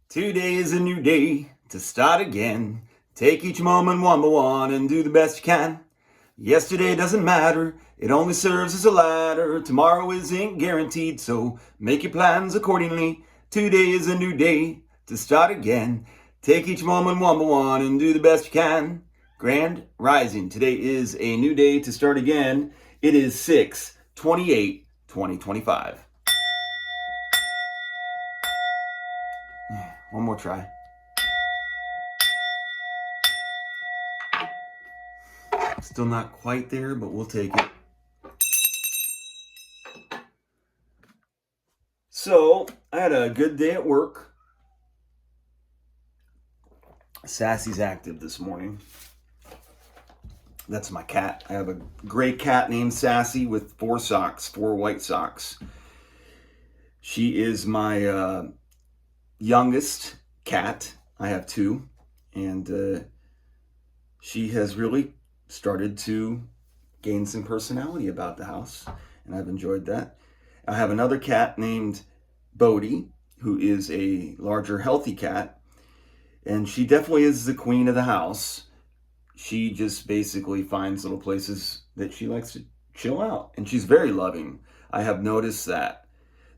Today is a new day to start again. Take each moment one by one and do the best you can. Yesterday doesn't matter, it only serves as a ladder. Tomorrow isn't guaranteed, so make your plans accordingly. Today is a new day to start again. Take each moment one by one and do the best you can. Grand Rising. Today is a new day to start again. It is 6/28/2025. One more try. Still not quite there, but we'll take it. So, I had a good day at work. Sassy's active this morning. That's my cat. I have a gray cat named Sassy with 4 white socks. She is my youngest cat. I have 2, and she has really started to gain some personality about the house, and I've enjoyed that. I have another cat named Bodie, who is a larger, healthy cat, and she definitely is the queen of the house. She just basically finds little places that she likes to chill out, and she's very loving. I have noticed that.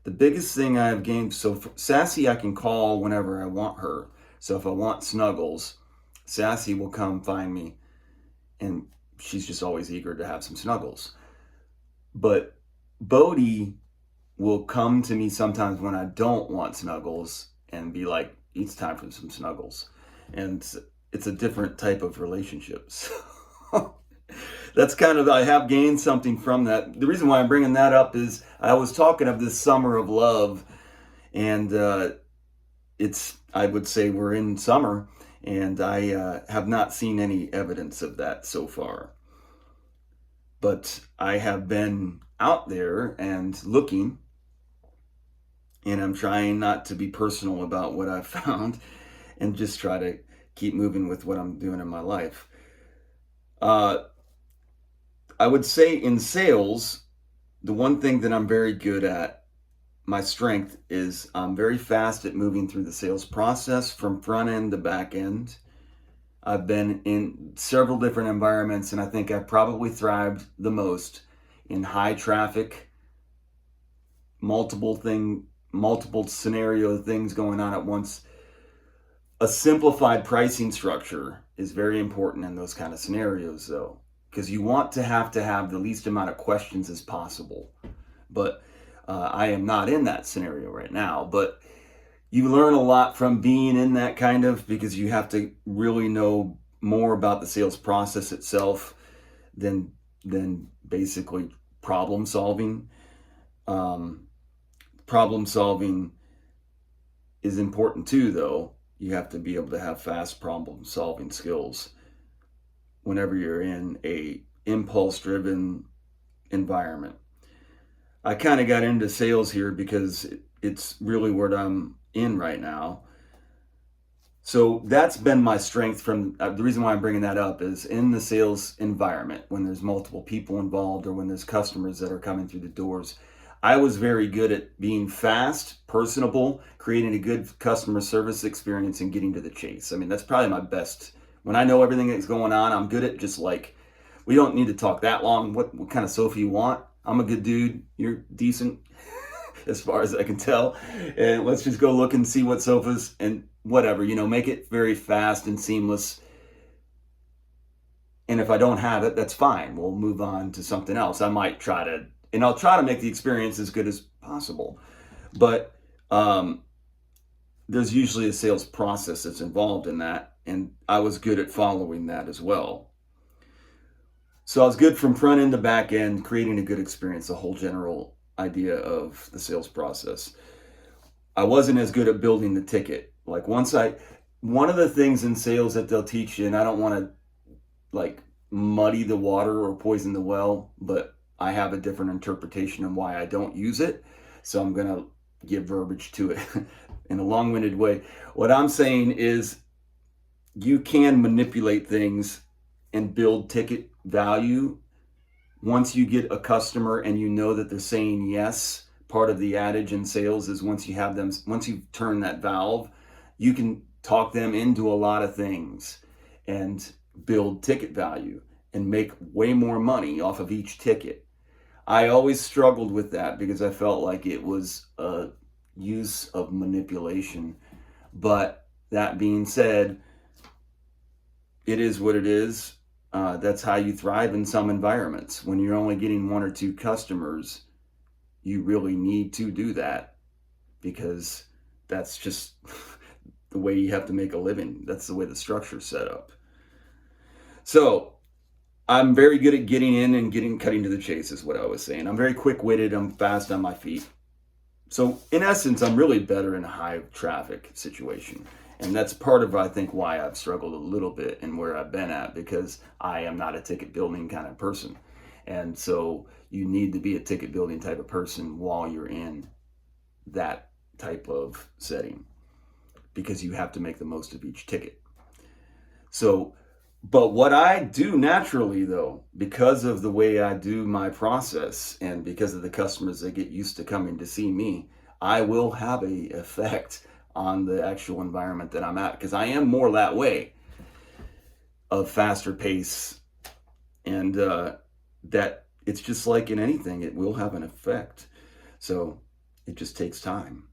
The biggest thing I have gained, so Sassy I can call whenever I want her. So if I want snuggles, Sassy will come find me, and she's just always eager to have some snuggles. But Bodie will come to me sometimes when I don't want snuggles and be like, it's time for some snuggles. And it's a different type of relationship. So that's kind of, I have gained something from that. The reason why I'm bringing that up is I was talking of this summer of love, and I would say we're in summer, and I have not seen any evidence of that so far. But I have been out there and looking, and I'm trying not to be personal about what I've found and just try to keep moving with what I'm doing in my life. I would say in sales, the one thing that I'm very good at, my strength, is I'm very fast at moving through the sales process from front end to back end. I've been in several different environments, and I think I've probably thrived the most in high traffic, multiple scenario things going on at once. A simplified pricing structure is very important in those kind of scenarios, though, because you want to have the least amount of questions as possible. But I am not in that scenario right now. But you learn a lot from being in that kind of, because you have to really know more about the sales process itself than basically problem solving. Problem solving is important too, though. You have to be able to have fast problem solving skills whenever you're in a impulse driven environment. I kind of got into sales here because it's really what I'm in right now. So that's been my strength from the reason why I'm bringing that up is in the sales environment, when there's multiple people involved or when there's customers that are coming through the doors, I was very good at being fast, personable, creating a good customer service experience, and getting to the chase. I mean, that's probably my best. When I know everything that's going on, I'm good at just like, we don't need to talk that long. What kind of sofa you want? I'm a good dude. You're decent as far as I can tell. And let's just go look and see what sofas and whatever, make it very fast and seamless. And if I don't have it, that's fine. We'll move on to something else. I'll try to make the experience as good as possible. But there's usually a sales process that's involved in that. And I was good at following that as well. So I was good from front end to back end, creating a good experience, the whole general idea of the sales process. I wasn't as good at building the ticket. Like one of the things in sales that they'll teach you, and I don't want to like muddy the water or poison the well, but I have a different interpretation of why I don't use it. So I'm going to give verbiage to it in a long-winded way. What I'm saying is you can manipulate things and build ticket value once you get a customer and you know that they're saying yes. Part of the adage in sales is once you turn that valve, you can talk them into a lot of things and build ticket value and make way more money off of each ticket. I always struggled with that because I felt like it was a use of manipulation. But that being said, it is what it is. That's how you thrive in some environments. When you're only getting one or two customers, you really need to do that because that's just the way you have to make a living. That's the way the structure's set up. So I'm very good at getting in and cutting to the chase is what I was saying. I'm very quick-witted. I'm fast on my feet. So in essence, I'm really better in a high traffic situation. And that's part of, I think, why I've struggled a little bit and where I've been at, because I am not a ticket building kind of person. And so you need to be a ticket building type of person while you're in that type of setting, because you have to make the most of each ticket. So, but what I do naturally though, because of the way I do my process and because of the customers that get used to coming to see me, I will have a effect on the actual environment that I'm at, because I am more that way of faster pace, and that it's just like in anything, it will have an effect. So it just takes time.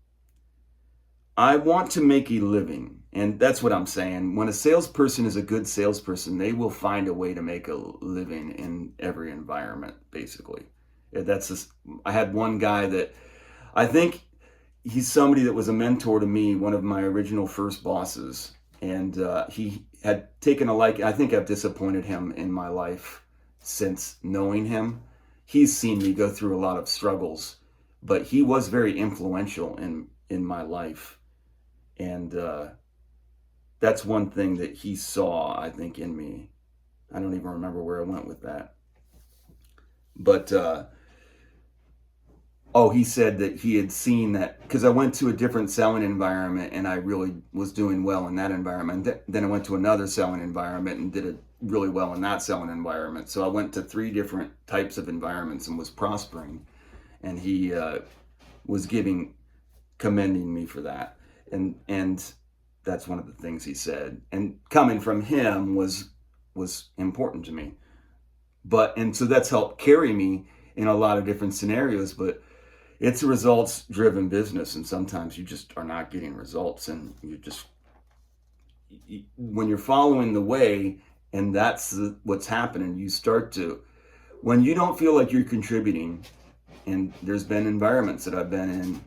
I want to make a living, and that's what I'm saying. When a salesperson is a good salesperson, they will find a way to make a living in every environment, basically. I had one guy that I think he's somebody that was a mentor to me, one of my original first bosses, and he had taken a like. I think I've disappointed him in my life since knowing him. He's seen me go through a lot of struggles, but he was very influential in my life. And that's one thing that he saw, I think, in me. I don't even remember where I went with that. But, he said that he had seen that, because I went to a different selling environment and I really was doing well in that environment. Then I went to another selling environment and did it really well in that selling environment. So I went to 3 different types of environments and was prospering. And he was commending me for that. And that's one of the things he said. And coming from him was important to me. And so that's helped carry me in a lot of different scenarios, but it's a results-driven business, and sometimes you just are not getting results, and when you're following the way, and that's what's happening, you start to, when you don't feel like you're contributing, and there's been environments that I've been in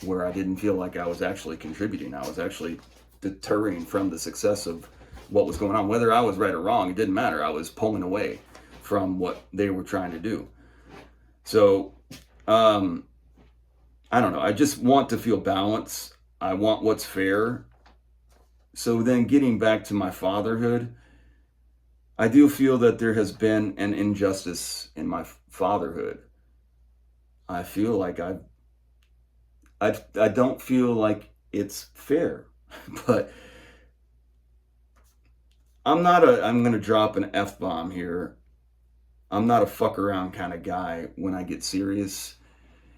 where I didn't feel like I was actually contributing. I was actually deterring from the success of what was going on. Whether I was right or wrong, it didn't matter. I was pulling away from what they were trying to do. So, I don't know. I just want to feel balance. I want what's fair. So then getting back to my fatherhood, I do feel that there has been an injustice in my fatherhood. I feel like I don't feel like it's fair, but I'm going to drop an F-bomb here. I'm not a fuck around kind of guy when I get serious.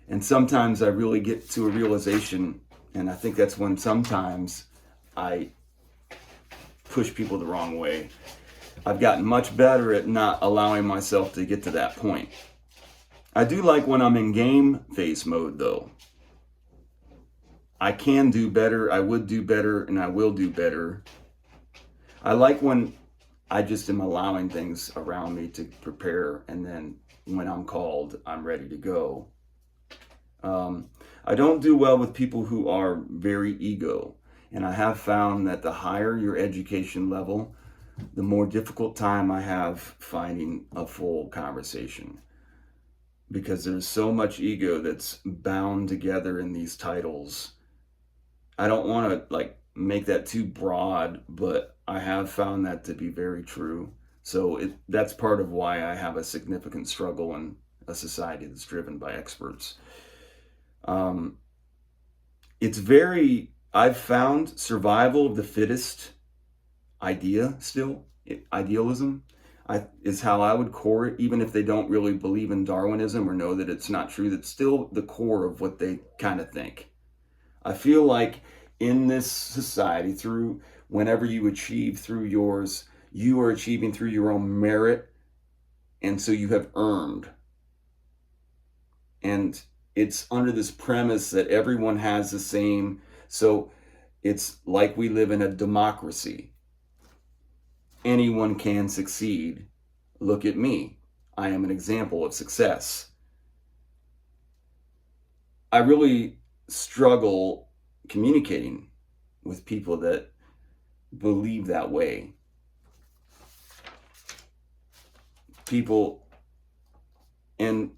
And sometimes I really get to a realization, and I think that's when sometimes I push people the wrong way. I've gotten much better at not allowing myself to get to that point. I do like when I'm in game face mode though. I can do better, I would do better, and I will do better. I like when I just am allowing things around me to prepare, and then when I'm called, I'm ready to go. I don't do well with people who are very ego, and I have found that the higher your education level, the more difficult time I have finding a full conversation, because there's so much ego that's bound together in these titles. I don't want to make that too broad, but I have found that to be very true. So that's part of why I have a significant struggle in a society that's driven by experts. I've found survival of the fittest idealism is how I would core it, even if they don't really believe in Darwinism or know that it's not true. That's still the core of what they kind of think. I feel like in this society, through whenever you achieve through yours, you are achieving through your own merit, and so you have earned. And it's under this premise that everyone has the same. So it's like we live in a democracy. Anyone can succeed. Look at me. I am an example of success. I really struggle communicating with people that believe that way. People, and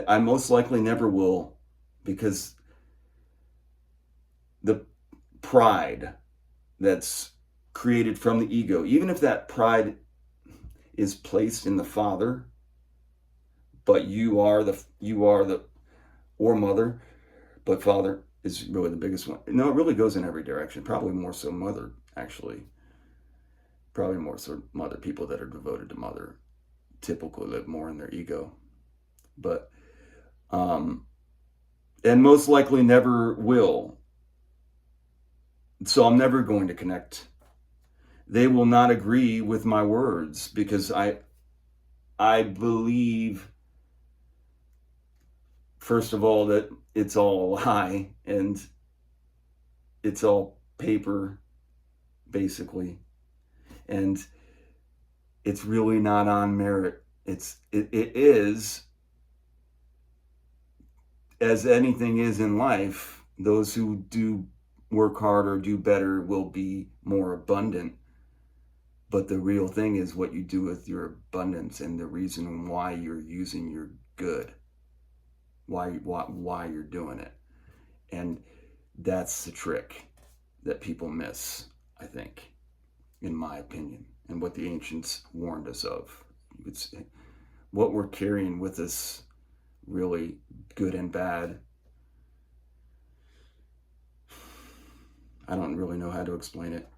I most likely never will, because the pride that's created from the ego, even if that pride is placed in the father, but you are the or mother, but father is really the biggest one. No, it really goes in every direction. Probably more so mother, actually. Probably more so mother. People that are devoted to mother typically live more in their ego. But, and most likely never will. So I'm never going to connect. They will not agree with my words, because I believe, first of all, that it's all a lie and it's all paper, basically. And it's really not on merit. It is, as anything is in life, those who do work harder, do better, will be more abundant. But the real thing is what you do with your abundance, and the reason why you're using your good, why you're doing it. And that's the trick that people miss, I think, in my opinion, and what the ancients warned us of. It's what we're carrying with us, really, good and bad. I don't really know how to explain it.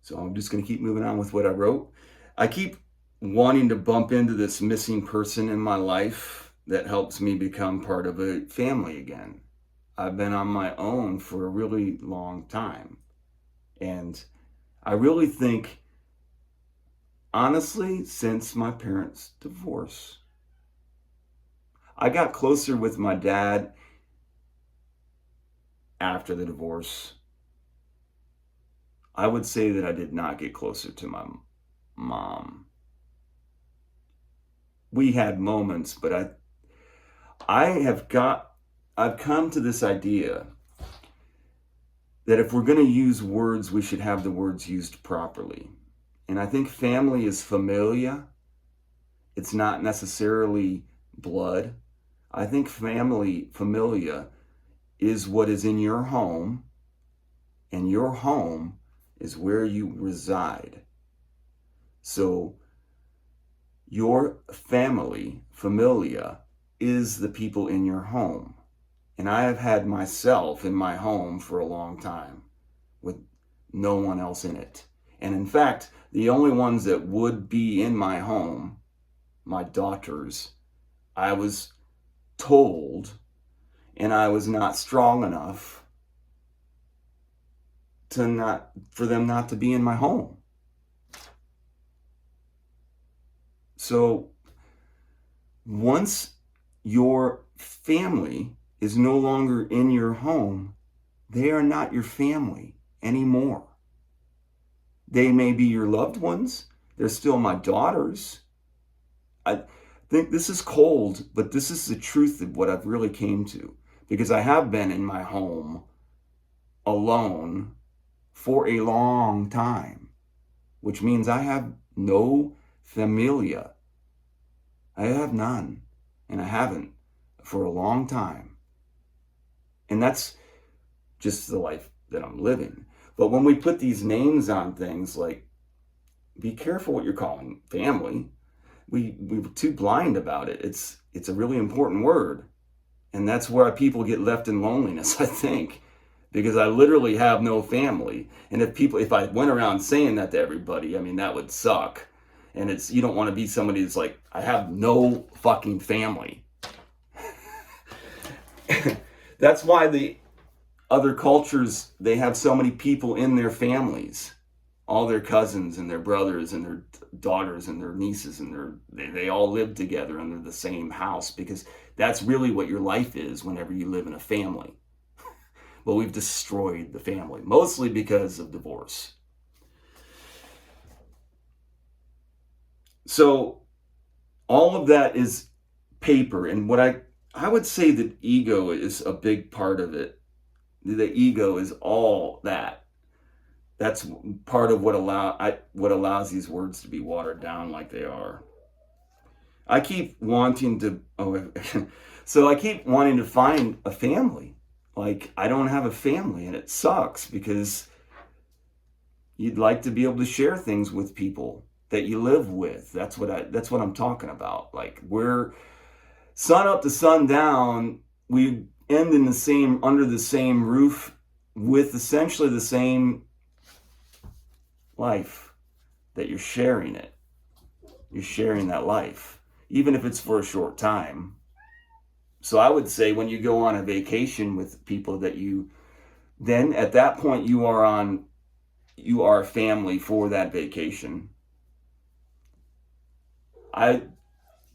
So I'm just going to keep moving on with what I wrote. I keep wanting to bump into this missing person in my life that helps me become part of a family again. I've been on my own for a really long time. And I really think, honestly, since my parents' divorce, I got closer with my dad after the divorce. I would say that I did not get closer to my mom. We had moments, but I've come to this idea that if we're going to use words, we should have the words used properly. And I think family is familia. It's not necessarily blood. I think familia, is what is in your home, and your home is where you reside. So your family, familia, is the people in your home. And I have had myself in my home for a long time with no one else in it. And in fact, the only ones that would be in my home, my daughters, I was told, and I was not strong enough for them not to be in my home. So once your family is no longer in your home, they are not your family anymore. They may be your loved ones. They're still my daughters. I think this is cold, but this is the truth of what I've really came to, because I have been in my home alone for a long time, which means I have no familia. I have none, and I haven't for a long time. And that's just the life that I'm living. But when we put these names on things, like, be careful what you're calling family. We're too blind about it. It's a really important word. And that's where people get left in loneliness, I think. Because I literally have no family. And if I went around saying that to everybody, I mean, that would suck. And you don't want to be somebody that's like, I have no fucking family. That's why other cultures, they have so many people in their families, all their cousins and their brothers and their daughters and their nieces, and they all live together under the same house, because that's really what your life is whenever you live in a family. But we've destroyed the family, mostly because of divorce. So all of that is paper. And what I would say that ego is a big part of it. The ego is all that. That's part of what allows these words to be watered down like they are. I keep wanting to, so I keep wanting to find a family. Like, I don't have a family, and it sucks, because you'd like to be able to share things with people that you live with. That's what I'm talking about. Like, we're sun up to sundown, we end under the same roof with essentially the same life that you're sharing it. You're sharing that life, even if it's for a short time. So I would say when you go on a vacation with people then at that point you are a family for that vacation. I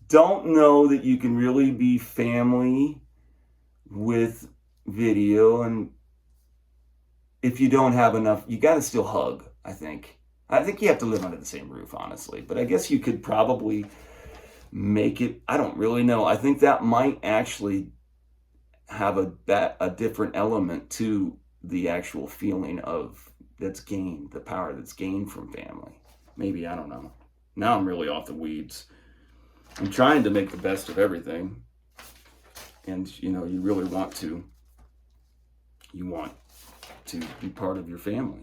don't know that you can really be family with video, and if you don't have enough, you got to still hug, I think you have to live under the same roof, honestly, but I guess you could probably make it. I don't really know. I think that might actually have a different element to the actual feeling of that's gained, the power that's gained from family. Maybe, I don't know. Now I'm really off the weeds. I'm trying to make the best of everything. And, you really want to be part of your family.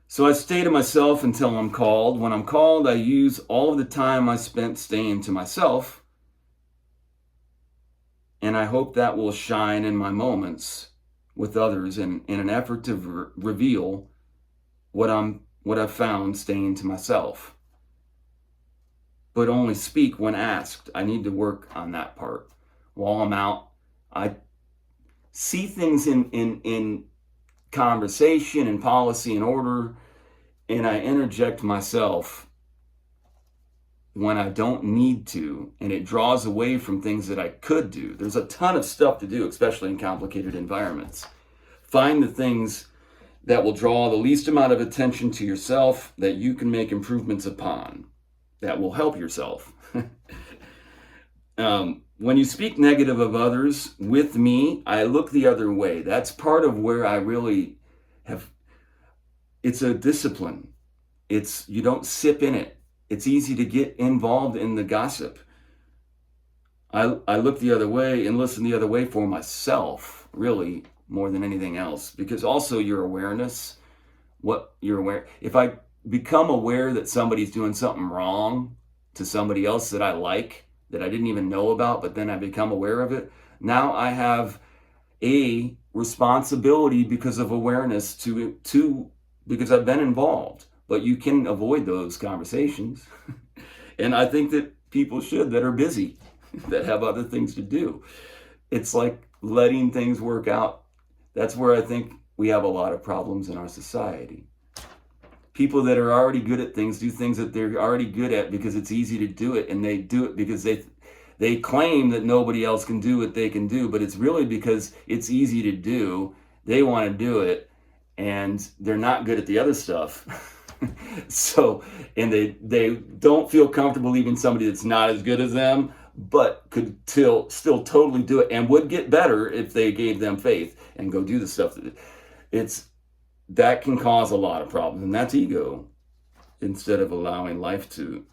So I stay to myself until I'm called. When I'm called, I use all of the time I spent staying to myself. And I hope that will shine in my moments with others in an effort to reveal what I've found staying to myself. But only speak when asked. I need to work on that part. While I'm out, I see things in conversation and policy and order, and I interject myself when I don't need to, and it draws away from things that I could do. There's a ton of stuff to do, especially in complicated environments. Find the things that will draw the least amount of attention to yourself that you can make improvements upon, that will help yourself. When you speak negative of others with me, I look the other way. That's part of where I really have, it's a discipline. You don't sip in it. It's easy to get involved in the gossip. I look the other way and listen the other way for myself, really, more than anything else. Because also your awareness, what you're aware, if I become aware that somebody's doing something wrong to somebody else that I like, that I didn't even know about, but then I become aware of it, now I have a responsibility because of awareness because I've been involved. But you can avoid those conversations. And I think that people should, that are busy, that have other things to do. It's like letting things work out. That's where I think we have a lot of problems in our society. People that are already good at things do things that they're already good at because it's easy to do it, and they do it because they claim that nobody else can do what they can do, but it's really because it's easy to do. They want to do it, and they're not good at the other stuff. So, and they don't feel comfortable leaving somebody that's not as good as them, but could still totally do it, and would get better if they gave them faith and go do the stuff that can cause a lot of problems. And that's ego, instead of allowing life to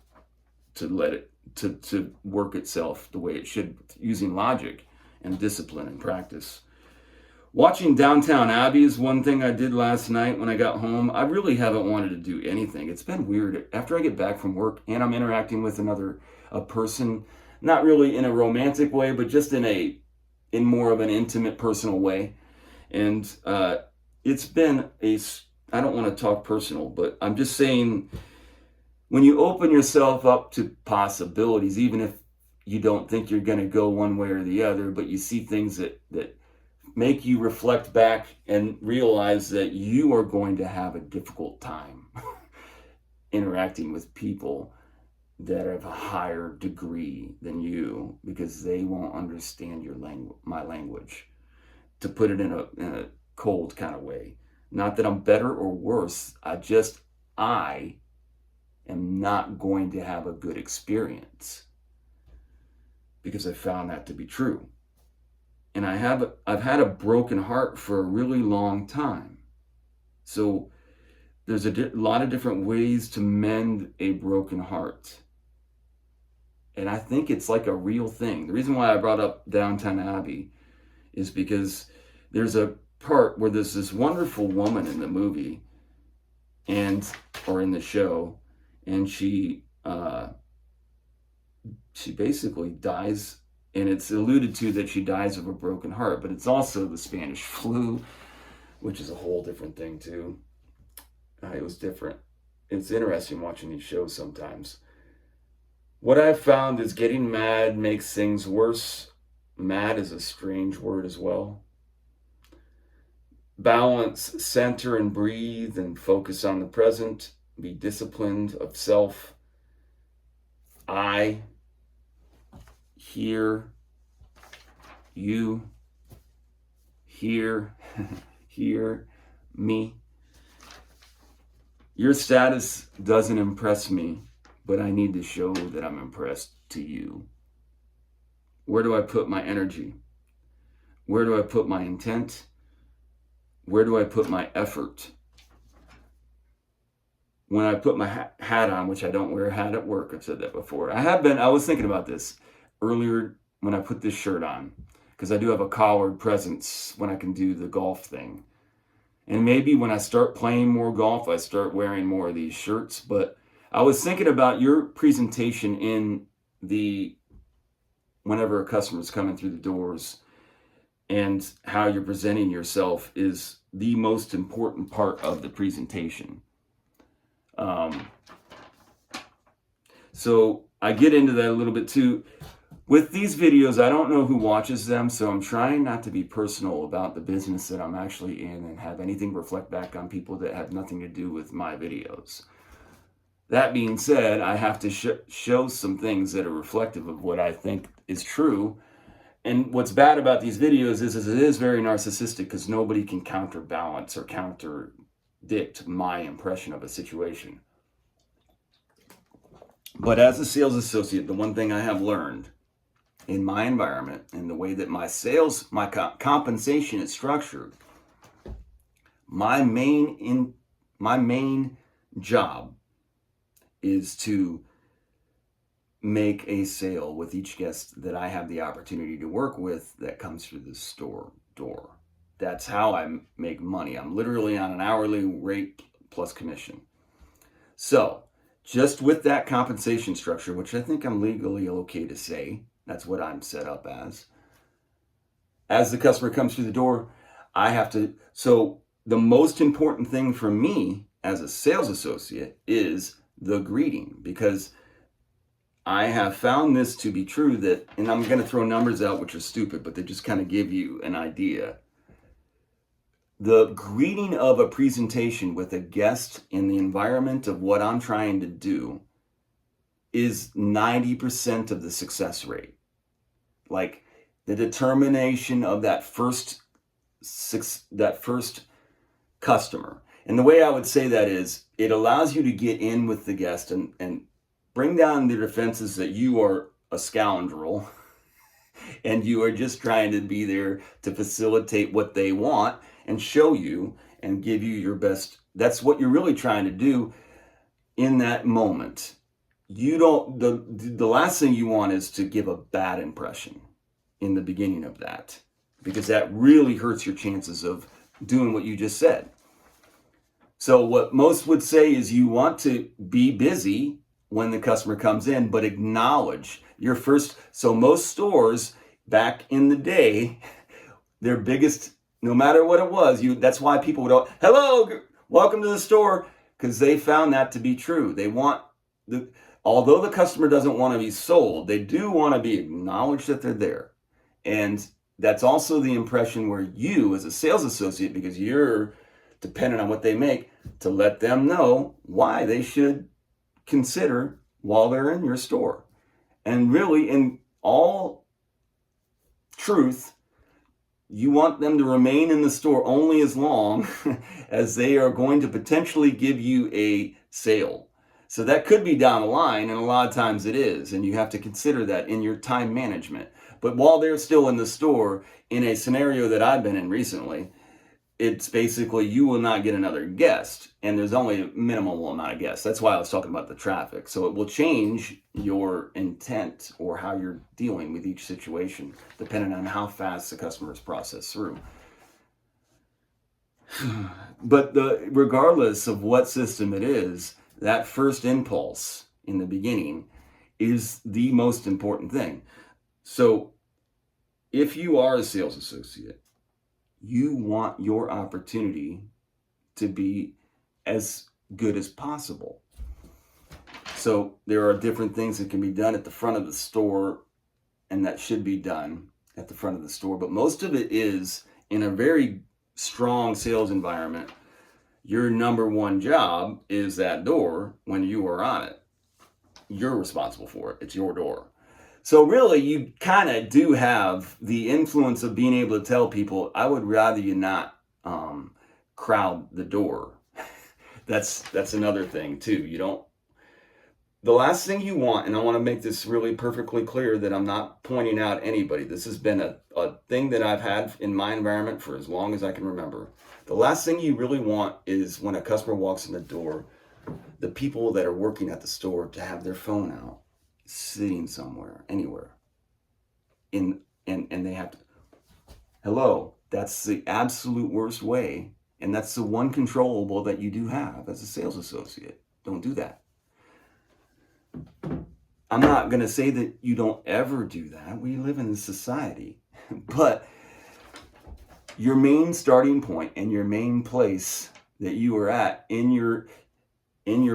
let it to work itself the way it should, using logic and discipline and practice. Watching Downton Abbey is one thing I did last night when I got home. I really haven't wanted to do anything. It's been weird. After I get back from work and I'm interacting with a person, not really in a romantic way, but just in more of an intimate, personal way. And it's been I don't want to talk personal, but I'm just saying, when you open yourself up to possibilities, even if you don't think you're going to go one way or the other, but you see things that make you reflect back and realize that you are going to have a difficult time interacting with people that have a higher degree than you, because they won't understand your language, my language, to put it in a cold kind of way. Not that I'm better or worse. I am not going to have a good experience, because I found that to be true. And I've had a broken heart for a really long time. So there's a lot of different ways to mend a broken heart. And I think it's like a real thing. The reason why I brought up Downton Abbey is because there's a part where there's this wonderful woman in the movie or in the show, and she basically dies, and it's alluded to that she dies of a broken heart, but it's also the Spanish flu, which is a whole different thing too. It was different. It's interesting watching these shows sometimes. What I've found is getting mad makes things worse. Mad is a strange word as well. Balance, center, and breathe, and focus on the present. Be disciplined of self. I, here, you, here, here, me. Your status doesn't impress me, but I need to show that I'm impressed to you. Where do I put my energy? Where do I put my intent? Where do I put my effort? When I put my hat on, which I don't wear a hat at work, I've said that before. I was thinking about this earlier when I put this shirt on, because I do have a collared presence when I can do the golf thing. And maybe when I start playing more golf, I start wearing more of these shirts. But I was thinking about your presentation whenever a customer's coming through the doors, and how you're presenting yourself is the most important part of the presentation. So I get into that a little bit too. With these videos, I don't know who watches them, so I'm trying not to be personal about the business that I'm actually in and have anything reflect back on people that have nothing to do with my videos. That being said, I have to show some things that are reflective of what I think is true. And what's bad about these videos is it is very narcissistic, because nobody can counterbalance or contradict my impression of a situation. But as a sales associate, the one thing I have learned in my environment and the way that my compensation is structured, my main job is to make a sale with each guest that I have the opportunity to work with that comes through the store door. That's how I make money. I'm literally on an hourly rate plus commission. So just with that compensation structure, which I think I'm legally okay to say, that's what I'm set up as the customer comes through the door, so the most important thing for me as a sales associate is the greeting, because I have found this to be true and I'm going to throw numbers out which are stupid, but they just kind of give you an idea. The greeting of a presentation with a guest in the environment of what I'm trying to do is 90% of the success rate. Like the determination of that first customer. And the way I would say that is, it allows you to get in with the guest and bring down their defenses that you are a scoundrel and you are just trying to be there to facilitate what they want and show you and give you your best. That's what you're really trying to do in that moment. The last thing you want is to give a bad impression in the beginning of that, because that really hurts your chances of doing what you just said. So what most would say is you want to be busy when the customer comes in, but acknowledge your first. So most stores back in the day, their biggest, no matter what it was, that's why people would, hello, welcome to the store, because they found that to be true. Although the customer doesn't want to be sold, they do want to be acknowledged that they're there. And that's also the impression where you, as a sales associate, because you're dependent on what they make, to let them know why they should consider while they're in your store. And really, in all truth, you want them to remain in the store only as long as they are going to potentially give you a sale. So that could be down the line, and a lot of times it is, and you have to consider that in your time management. But while they're still in the store, in a scenario that I've been in recently, it's basically you will not get another guest, and there's only a minimal amount of guests. That's why I was talking about the traffic. So it will change your intent or how you're dealing with each situation, depending on how fast the customers process through. But regardless of what system it is, that first impulse in the beginning is the most important thing. So if you are a sales associate, you want your opportunity to be as good as possible. So there are different things that can be done at the front of the store, and that should be done at the front of the store. But most of it is in a very strong sales environment. Your number one job is that door when you are on it. You're responsible for it. It's your door. So really, you kind of do have the influence of being able to tell people, I would rather you not crowd the door. That's another thing too. The last thing you want, and I want to make this really perfectly clear that I'm not pointing out anybody. This has been a thing that I've had in my environment for as long as I can remember. The last thing you really want is when a customer walks in the door, the people that are working at the store to have their phone out, sitting somewhere, anywhere, and they have to, hello, that's the absolute worst way, and that's the one controllable that you do have as a sales associate. Don't do that. I'm not going to say that you don't ever do that. We live in a society, but your main starting point and your main place that you are at in your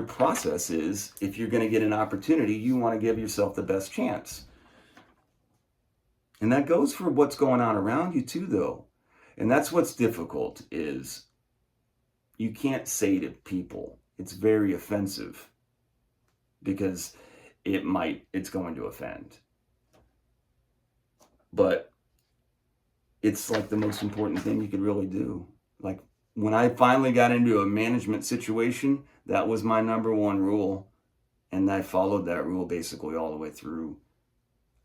process is, if you're going to get an opportunity, you want to give yourself the best chance. And that goes for what's going on around you too, though. And that's what's difficult, is you can't say to people, it's very offensive, because it's going to offend. But it's like the most important thing you could really do. Like when I finally got into a management situation, that was my number one rule. And I followed that rule basically all the way through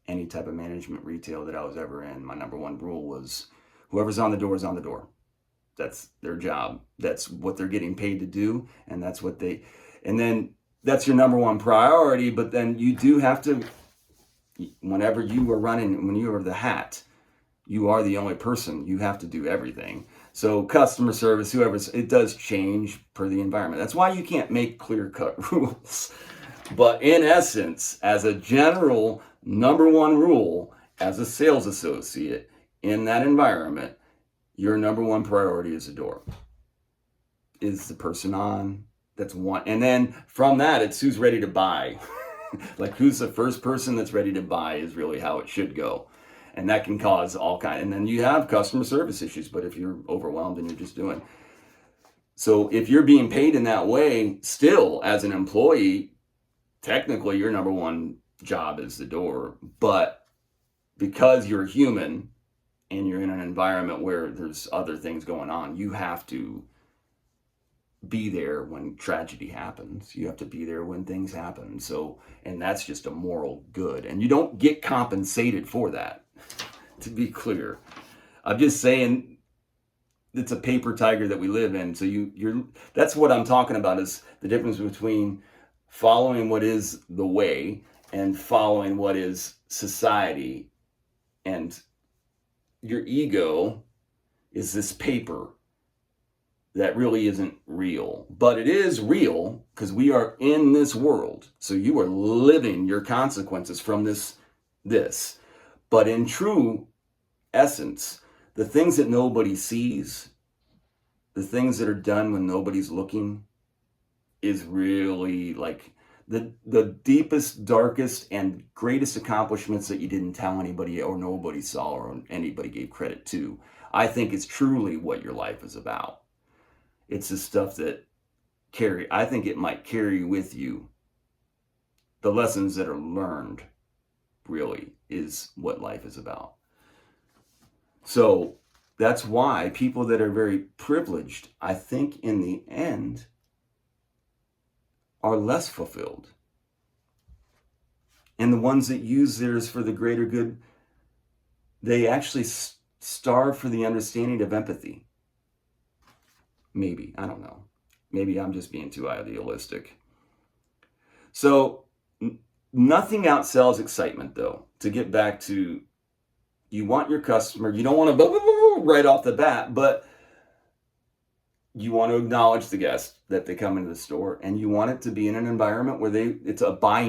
any type of management retail that I was ever in. My number one rule was, whoever's on the door is on the door. That's their job. That's what they're getting paid to do. And then that's your number one priority. But then you do have to, whenever you are the hat, you are the only person. You have to do everything. So customer service, it does change per the environment. That's why you can't make clear-cut rules. But in essence, as a general number one rule, as a sales associate in that environment, your number one priority is the door. Is the person on? That's one. And then from that, it's who's ready to buy. Like who's the first person that's ready to buy is really how it should go. And that can cause all kinds. And then you have customer service issues. But if you're overwhelmed and you're just doing. So if you're being paid in that way, still as an employee, technically your number one job is the door. But because you're human and you're in an environment where there's other things going on, you have to be there when tragedy happens. You have to be there when things happen. So, and that's just a moral good. And you don't get compensated for that, to be clear. I'm just saying it's a paper tiger that we live in. So that's what I'm talking about, is the difference between following what is the way and following what is society. And your ego is this paper that really isn't real, but it is real because we are in this world. So you are living your consequences from this. But in true essence, the things that nobody sees, the things that are done when nobody's looking, is really like the deepest, darkest, and greatest accomplishments that you didn't tell anybody or nobody saw or anybody gave credit to. I think it's truly what your life is about. It's the stuff that I think it might carry with you. The lessons that are learned really is what life is about. So that's why people that are very privileged, I think in the end, are less fulfilled. And the ones that use theirs for the greater good, they actually starve for the understanding of empathy. Maybe, I don't know. Maybe I'm just being too idealistic. So nothing outsells excitement, though. To get back to, you want your customer, you don't want to right off the bat, but you want to acknowledge the guest that they come into the store, and you want it to be in an environment where it's a buying